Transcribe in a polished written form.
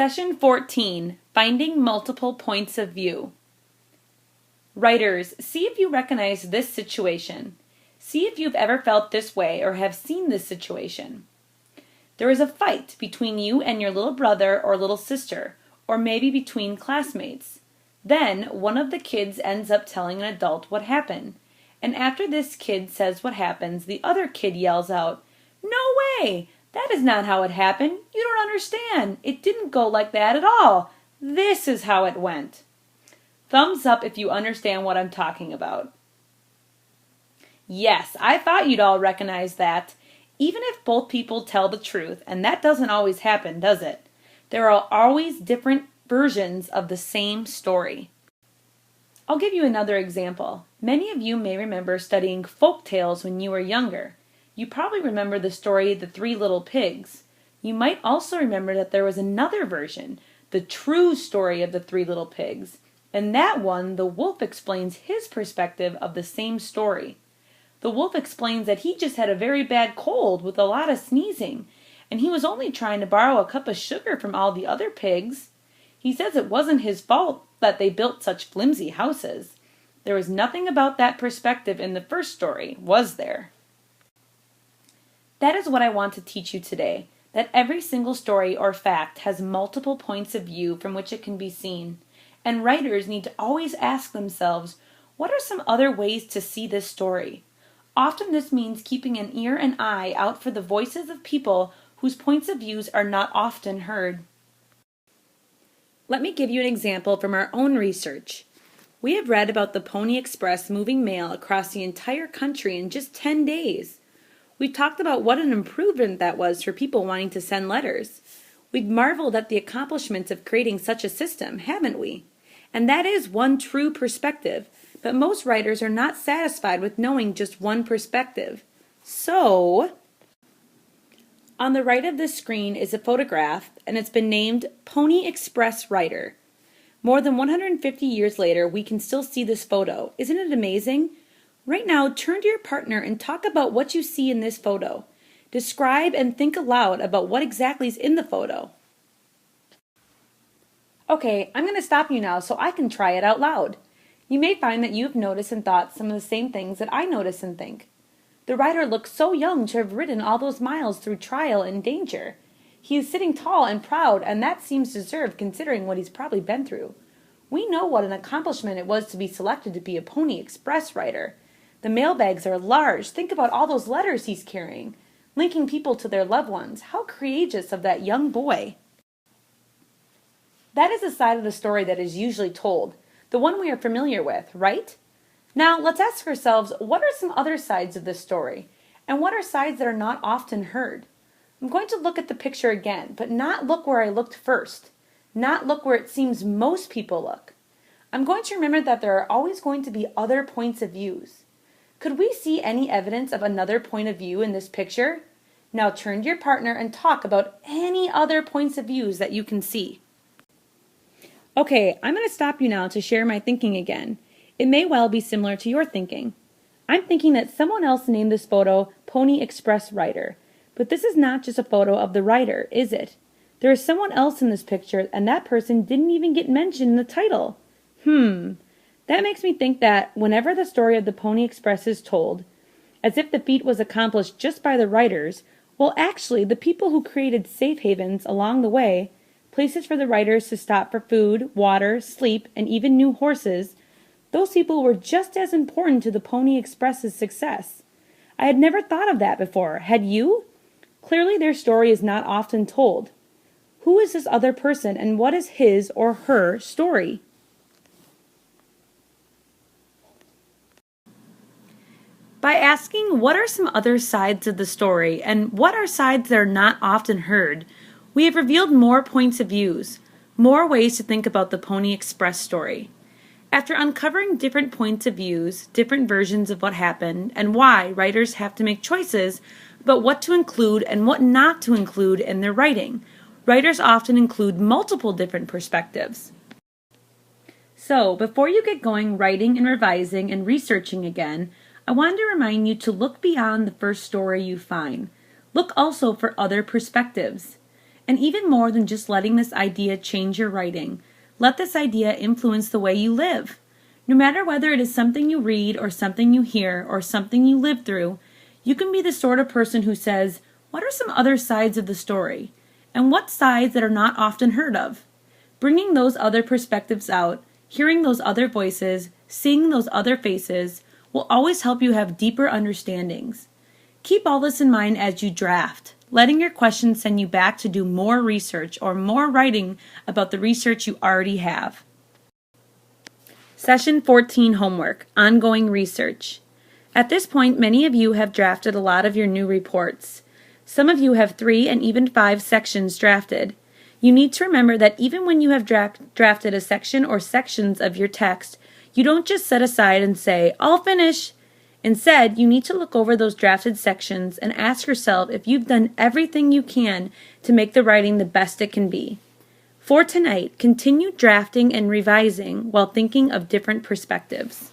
Session 14, Finding Multiple Points of View. Writers, see if you recognize this situation. See if you've ever felt this way or have seen this situation. There is a fight between you and your little brother or little sister, or maybe between classmates. Then one of the kids ends up telling an adult what happened. And after this kid says what happens, the other kid yells out, "No way! That is not how it happened. You don't understand. It didn't go like that at all. This is how it went." Thumbs up if you understand what I'm talking about. Yes, I thought you'd all recognize that. Even if both people tell the truth, and that doesn't always happen, does it? There are always different versions of the same story. I'll give you another example. Many of you may remember studying folk tales when you were younger. You probably remember the story The Three Little Pigs. You might also remember that there was another version, the true story of the Three Little Pigs. In that one, the wolf explains his perspective of the same story. The wolf explains that he just had a very bad cold with a lot of sneezing, and he was only trying to borrow a cup of sugar from all the other pigs. He says it wasn't his fault that they built such flimsy houses. There was nothing about that perspective in the first story, was there? That is what I want to teach you today, that every single story or fact has multiple points of view from which it can be seen, and writers need to always ask themselves, what are some other ways to see this story? Often this means keeping an ear and eye out for the voices of people whose points of views are not often heard. Let me give you an example from our own research. We have read about the Pony Express moving mail across the entire country in just 10 days. We've talked about what an improvement that was for people wanting to send letters. We've marveled at the accomplishments of creating such a system, haven't we? And that is one true perspective, but most writers are not satisfied with knowing just one perspective. So, on the right of this screen is a photograph, and it's been named Pony Express Writer. More than 150 years later, we can still see this photo. Isn't it amazing? Right now, turn to your partner and talk about what you see in this photo. Describe and think aloud about what exactly is in the photo. Okay, I'm going to stop you now so I can try it out loud. You may find that you've noticed and thought some of the same things that I notice and think. The writer looks so young to have ridden all those miles through trial and danger. He is sitting tall and proud, and that seems deserved considering what he's probably been through. We know what an accomplishment it was to be selected to be a Pony Express writer. The mailbags are large. Think about all those letters he's carrying, linking people to their loved ones. How courageous of that young boy. That is the side of the story that is usually told, the one we are familiar with, right? Now, let's ask ourselves, what are some other sides of this story? And what are sides that are not often heard? I'm going to look at the picture again, but not look where I looked first. Not look where it seems most people look. I'm going to remember that there are always going to be other points of views. Could we see any evidence of another point of view in this picture? Now turn to your partner and talk about any other points of views that you can see. Okay, I'm going to stop you now to share my thinking again. It may well be similar to your thinking. I'm thinking that someone else named this photo Pony Express Writer. But this is not just a photo of the writer, is it? There is someone else in this picture, and that person didn't even get mentioned in the title. That makes me think that whenever the story of the Pony Express is told, as if the feat was accomplished just by the writers, well, actually, the people who created safe havens along the way, places for the writers to stop for food, water, sleep, and even new horses, those people were just as important to the Pony Express's success. I had never thought of that before. Had you? Clearly, their story is not often told. Who is this other person, and what is his or her story? By asking what are some other sides of the story and what are sides that are not often heard, we have revealed more points of views, more ways to think about the Pony Express story. After uncovering different points of views, different versions of what happened, and why writers have to make choices about what to include and what not to include in their writing, writers often include multiple different perspectives. So, before you get going writing and revising and researching again, I wanted to remind you to look beyond the first story you find. Look also for other perspectives. And even more than just letting this idea change your writing, let this idea influence the way you live. No matter whether it is something you read or something you hear or something you live through, you can be the sort of person who says, what are some other sides of the story? And what sides that are not often heard of? Bringing those other perspectives out, hearing those other voices, seeing those other faces will always help you have deeper understandings. Keep all this in mind as you draft, letting your questions send you back to do more research or more writing about the research you already have. Session 14 Homework, Ongoing Research. At this point, many of you have drafted a lot of your new reports. Some of you have 3 and even 5 sections drafted. You need to remember that even when you have drafted a section or sections of your text, you don't just set aside and say, I'll finish. Instead, you need to look over those drafted sections and ask yourself if you've done everything you can to make the writing the best it can be. For tonight, continue drafting and revising while thinking of different perspectives.